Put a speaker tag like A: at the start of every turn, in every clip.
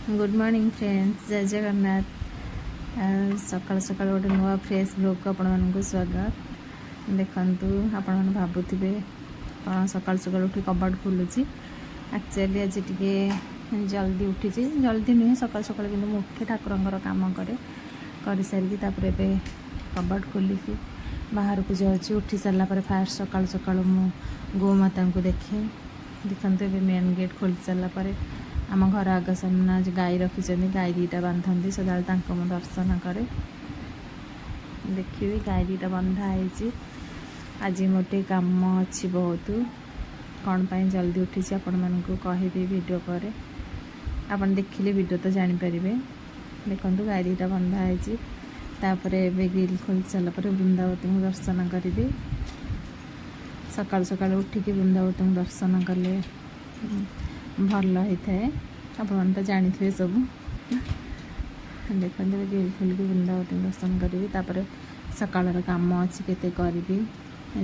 A: Good morning friends, जय जगन्नाथ। सकाल सकाल गोटे नुआ फ्रेश ब्लॉग को आपण स्वागत। देखु आपण मैंने भावुवे कौन सकाल सकाल उठी कबाट खोलुची। एक्चुअली आज टे जल्दी उठी, जल्दी नुहे सकाल सकाल कि उठे ठाकुर काम करे कर सारी कबाट खोलिकी बाहर को जाऊँगी। उठी सारापर फास्ट सकाल सकाल मु गोमाता को देखे। देखते मेन गेट खोली सारापर आम घर आग सामना गाई रखी, गाई दीटा बांधती सदा दर्शन करे। देखिए गाई दीटा बंधाई। आज मोटे काम अच्छी बहुत कौन पाई जल्दी उठी आपण मानक कहबी वीडियो पर आपन देखिले वीडियो तो जानीपर। देखो गाई दीटा बंधाई। ग्रिल खोल सारापर वृंदावती को दर्शन करी। सकाल सकाल उठिकी वृंदावती दर्शन कले भल होता है। आप जानी थे सब। देखते ग्रिल खोलिक वृंदावती दर्शन करी। सकाल काम अच्छी केते करी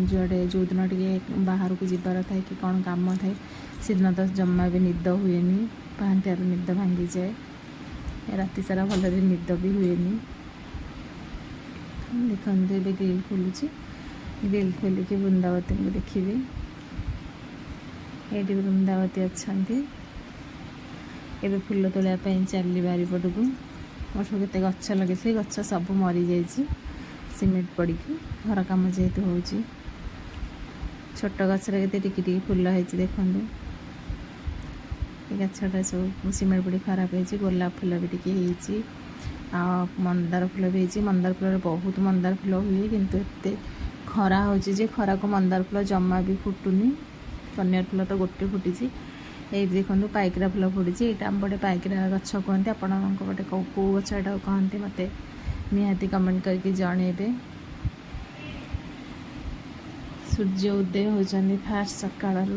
A: जुआड़े जो दिन टे बाहर को जीवार थाए कि कौन काम थाए से दिन तो जमा भी निद हुए। पाहांतियार निद भांगी जाए, राति सारा भल निद भी हुए। देखते ग्रिल खोलुची। ग्रिल खोलिक वृंदावती को देखिए। ये वृंदावती अच्छा एवं फुल तोड़ापी चली बारिपट को मोर सब के गच लगे गच सब मरी जा सीमेंट पड़ी घर कम जेहेतु हो छोट गचर के फुल है। देखो गछटा सब सीमेंट पड़ी खराब हो। गोलाप फुल भी टी मंदार फुल भी है। मंदार फुल बहुत मंदार फुल हुए किंतु एत खरा हो खरा को मंदार फुल जमा भी फुटुनी। कन्यार फुल तो गोटे फुटी। ये देखो पाइकरा फुल फुटी। यहाँ आम पटे पाइकरा गछ कहते आपटे कौ गछटा कहते मत निहाती कमेंट करके जनइबे। सूर्य उदय होती फास्ट सकाल।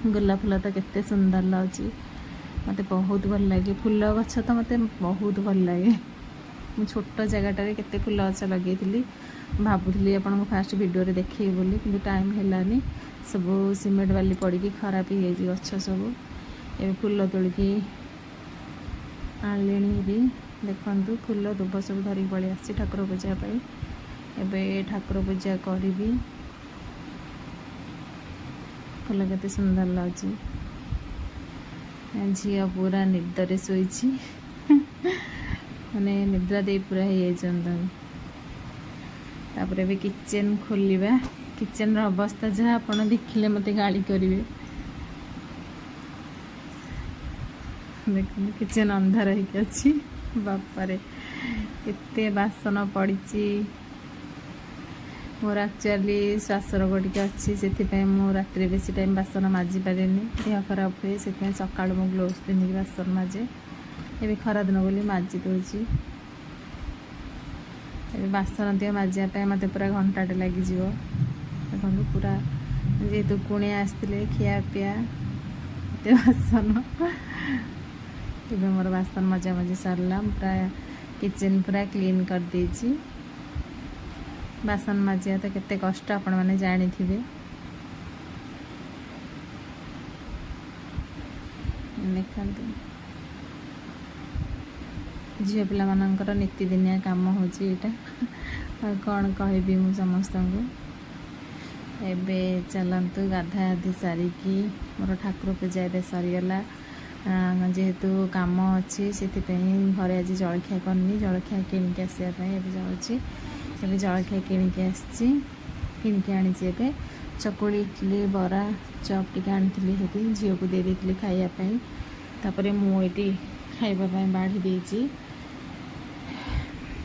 A: गोलाप फुल तो केते सुंदर लगे, मत बहुत भल लगे। फुल गछ तो मत बहुत भल लगे। मु छोट जगह केते फुल गछ लगे भावुली आपको फास्ट वीडियो देखिए बोली कि टाइम है सब सीमेंट बाली पड़ी खराब ही गछ सब। ये फुल तोलिकी आनी भी देखु फुल दुब सब धरिक पलि आसी ठाकुर पूजा एवं ठाकुर पूजा करी। फुल के सुंदर लगे। झी पूरा निदरे शोची माने निद्रा दे पूरा तापर भी किचन खोलिबा। किचन अवस्था जहाँ आप देखिले मत गाड़ी करेंगे। देखो किचन अंधार होगी बापारे केते बासन पड़ी। मोर एक्चुअली श्वास रोग टी अच्छी से मु राति बेसी टाइम बासन माजी पारे। देह खराब हुए से सका मु ग्लोव्स पिंधिक बासन माजे। ये खरा दिन बोली माजी दूसरी। बासन दिए माजापी मत पूरा घंटाटे लगे। देखो पूरा जेहेतु कुणे आसते खिया पिया बासन ए मोर बासन मजा मजी सरला। पूरा किचन पूरा क्लीन कर देछि। बासन मजिया तो केते कष्ट आपण माने जानी थिबे। देखंतु झील पिला मानकर नीतिदिनिया काम होची एटा कौन कहबी मु समस्त को। एबे चलतु गाधागाधि सारिकी मोर ठाकुर पूजा ए सरीगला। जेहेतु काम अच्छी से घरे आज जलखिया करनी। जलखिया किणिक आसापी जाऊँगी। एवं जलखिया किणिक किणिक आनी। चकुड़ी इडली बरा चप टी आनी है झील को दे दी खायापी। तापर मुझे खावाई बाढ़ी देती।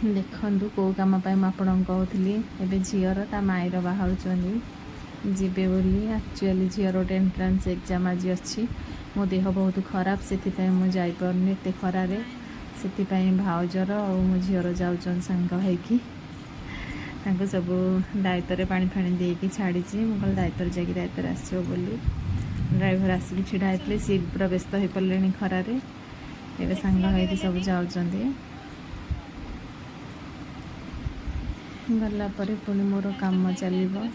A: देखु कौ कम आपन कहली एवं झीर ता माईर बाहर जीवे बोली। एक्चुअली झीर गोटे एंट्रांस एग्जाम आज अच्छी। मो देह बहुत खराब से मुझे एत खरारे से भाउजर और मो झीर जाऊन सांग होगी सब दायित्व पानी फाणी देकी छाड़ी। मुझे दायित्व जाकि दायित्व आसो बोली ड्राइवर आसिक ढड़ा होते सी पूरा व्यस्त हो पड़े खरारे। एवं सांग हो सब जाऊँ गलापर पुणी मोर काम चलो।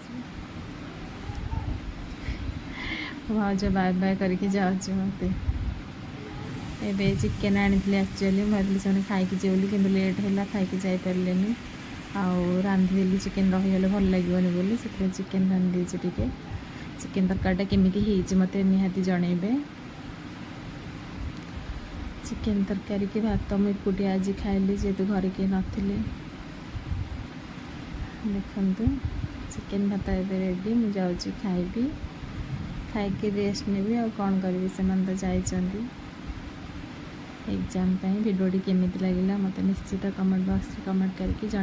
A: भाज बाय बाय करके जाऊँ मत ଏବେ ଚିକେନ୍ ଆଣିଥିଲି ଆକ୍ଚୁଆଲି ମୁଁ ଭାବିଲି ସେମାନେ ଖାଇକି ଯିବେ ବୋଲି, କିନ୍ତୁ ଲେଟ୍ ହେଲା, ଖାଇକି ଯାଇପାରିଲେନି। ଆଉ ରାନ୍ଧିଦେଲି ଚିକେନ୍ ରହିଗଲେ ଭଲ ଲାଗିବନି ବୋଲି, ସେଥିପାଇଁ ଚିକେନ୍ ରାନ୍ଧିଦେଇଛି ଟିକେ। ଚିକେନ୍ ତରକାରୀଟା କେମିତି ହେଇଛି ମୋତେ ନିହାତି ଜଣେଇବେ। ଚିକେନ୍ ତରକାରୀ କି ଭାତ ମୁଁ ଏକୁଟିଆ ଆଜି ଖାଇଲି, ଯେହେତୁ ଘରେ କେହି ନଥିଲେ। ଦେଖନ୍ତୁ ଚିକେନ୍ ଭାତ ଏବେ ରେଡ଼ି, ମୁଁ ଯାଉଛି ଖାଇବି, ଖାଇକି ରେଷ୍ଟ ନେବି। ଆଉ କ'ଣ କରିବି, ସେମାନେ ତ ଯାଇଛନ୍ତି ଏକ୍ଜାମ୍ ପାଇଁ। ଭିଡ଼ିଓଟି କେମିତି ଲାଗିଲା ମୋତେ ନିଶ୍ଚିତ କମେଣ୍ଟ ବକ୍ସରେ କମେଣ୍ଟ କରିକି ଜଣାଇବେ।